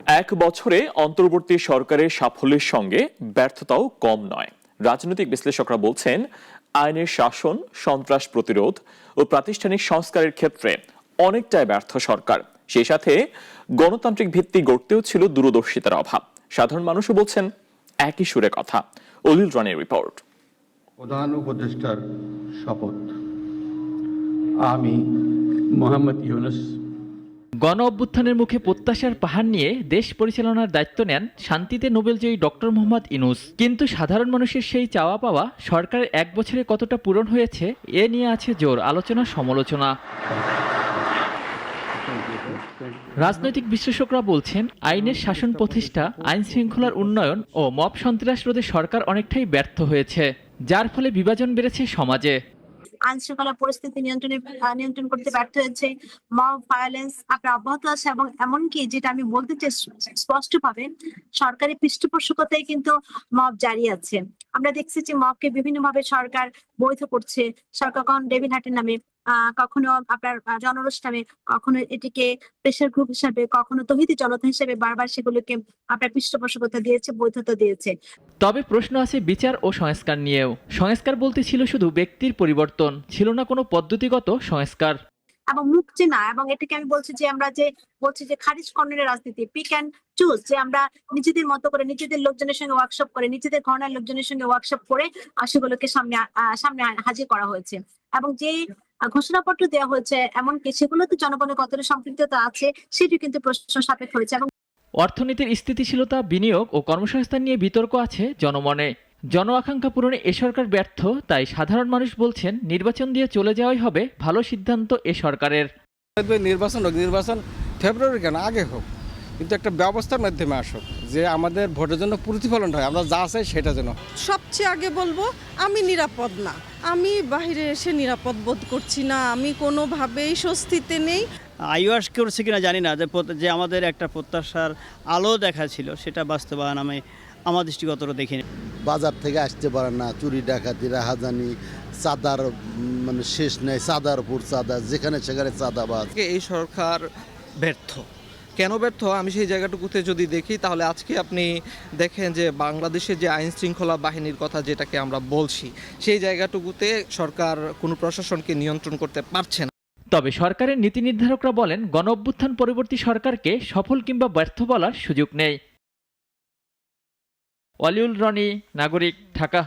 এক বছরে অন্তর্বর্তী সরকারের সাফল্যের সঙ্গে ব্যর্থতাও কম নয়। রাজনৈতিক বিশ্লেষকরা বলছেন, আইনের শাসন, সন্ত্রাস প্রতিরোধ ও প্রাতিষ্ঠানিক সংস্কারের ক্ষেত্রে অনেকটাই ব্যর্থ সরকার। সেই সাথে গণতান্ত্রিক ভিত্তি গড়তেও ছিল দূরদর্শিতার অভাব। সাধারণ মানুষও বলছেন একই সুরে কথা। অলিল রানের রিপোর্ট। প্রধান উপদেষ্টার শপথ। আমি মোহাম্মদ ইউনুস গণ অভ্যুত্থানের মুখে প্রত্যাশার পাহাড় নিয়ে দেশ পরিচালনার দায়িত্ব নেন শান্তিতে নোবেলজয়ী ডক্টর মোহাম্মদ ইউনুস। কিন্তু সাধারণ মানুষের সেই চাওয়া পাওয়া সরকারের এক বছরে কতটা পূরণ হয়েছে এ নিয়ে আছে জোর আলোচনা সমালোচনা। রাজনৈতিক বিশ্লেষকরা বলছেন, আইনের শাসন প্রতিষ্ঠা, আইন শৃঙ্খলার উন্নয়ন ও মব সন্ত্রাস রোধে সরকার অনেকটাই ব্যর্থ হয়েছে, যার ফলে বিভাজন বেড়েছে সমাজে। আইন শৃঙ্খলা পরিস্থিতি নিয়ন্ত্রণ করতে ব্যর্থ হয়েছে। মব ভায়োলেন্স আপনার অব্যাহত আছে এবং এমনকি যেটা আমি বলতে চাই স্পষ্টভাবে, সরকারি পৃষ্ঠপোষকতায় কিন্তু মব জারি আছে। আমরা দেখছি যে মবকে বিভিন্নভাবে সরকার বৈধ করছে। সরকার কখনো ডেভিল হাটের নামে, কখনো আপনার জনরোষ নামে, কখনো এটিকে প্রেশার গ্রুপ হিসাবে, কখনো তৌহিদি জনতা হিসেবে বারবার সেগুলোকে আপনার পৃষ্ঠপোষকতা দিয়েছে, বৈধতা দিয়েছে। তবে প্রশ্ন আছে বিচার ও সংস্কার নিয়েও। সংস্কার বলতে ছিল শুধু ব্যক্তির পরিবর্তন, ছিল না কোনো পদ্ধতিগত সংস্কার। এবং মুক্তি না, এবং এটাকে আমি বলছি যে আমরা যে বলছি যে খারিজ কর্নারের রাজনীতি, পিক অ্যান্ড চুজ, যে আমরা নিজেদের মতো করে নিজেদের লোকজনের সঙ্গে ওয়ার্কশপ করে, নিজেদের ঘরানার লোকজনের সঙ্গে ওয়ার্কশপ করে সেগুলোকে সামনে হাজির করা হয়েছে। এবং যে ঘোষণাপত্র দেওয়া হয়েছে এমনকি সেগুলোতে জনগণের কতটা সম্পৃক্ততা আছে সেটি কিন্তু প্রশ্ন সাপেক্ষ হয়েছে। এবং অর্থনীতির স্থিতিশীলতা, বিনিয়োগ ও কর্মসংস্থান নিয়ে বিতর্ক আছে জনমনে। জন আকাঙ্ক্ষা পূরণে এ সরকার ব্যর্থ, তাই সাধারণ মানুষ বলছেন নির্বাচন দিয়ে চলে যাওয়াই হবে ভালো সিদ্ধান্ত এ সরকারের। নির্বাচন ফেব্রুয়ারি কেন, আগে হোক, কিন্তু একটা ব্যবস্থার মাধ্যমে আসুক, যে আমাদের ভোটের জন্য প্রতিফলন হয়, আমরা যা চাই সেটা যেন। সবচেয়ে আগে বলবো, আমি নিরাপদ না, আমি বাইরে এসে নিরাপদ বোধ করছি না, আমি কোনোভাবেই স্বস্তিতে নেই। আইওয়াস করছে কিনা জানি না, যে আমাদের একটা প্রত্যাশার আলো দেখা ছিল সেটা বাস্তবায়ন আমি আমার দৃষ্টিগতটা দেখিনি। বাজার থেকে আসতে পারে না, চুরি ডাকাতি রাহাজানি, চাঁদার মানে শেষ নেই, চাঁদার উপর চাঁদা, যেখানে সেখানে চাঁদাবাজ। এই সরকার ব্যর্থ। কেন ব্যর্থ আমি সেই জায়গাটুকুতে যদি দেখি, তাহলে আজকে আপনি দেখেন যে বাংলাদেশের যে আইন শৃঙ্খলা বাহিনীর কথা যেটাকে আমরা বলছি, সেই জায়গাটুকুতে সরকার কোনো প্রশাসনকে নিয়ন্ত্রণ করতে পারছে না। তবে সরকারের নীতি নির্ধারকরা বলেন, গণ অভ্যুত্থান পরবর্তী সরকারকে সফল কিংবা ব্যর্থ বলার সুযোগ নেই। ওয়ালিউল রনি, নাগরিক, ঢাকা।